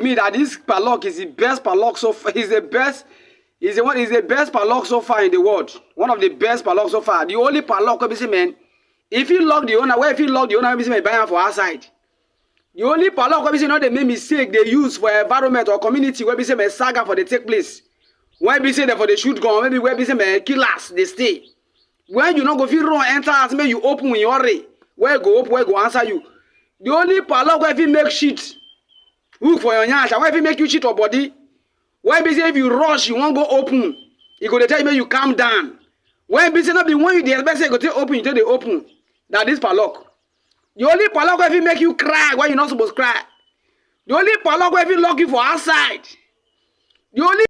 me that this padlock is the best padlock so far. Is the best. Is the best padlock so far in the world. One of the best padlock so far. The only padlock we say, man. If you lock the owner, where if you lock the owner, we say man buy am for outside. The only padlock we say not they make mistake they use for environment or community where we say man saga for the take place. When we say that for the shoot gun, maybe where we say man killers they stay. When you not go feel run enter as me you open when you hurry. Where go up, where go answer you. The only padlock where if you make shit. Look for your nyash. Where if you make you shit or body. Where be say if you rush, you won't go open. You go to tell you you calm down. When be say not be when you the expect say go to open, you tell they open. That is padlock. The only padlock where if you make you cry, why you not supposed to cry. The only padlock where if you lock you for outside. The only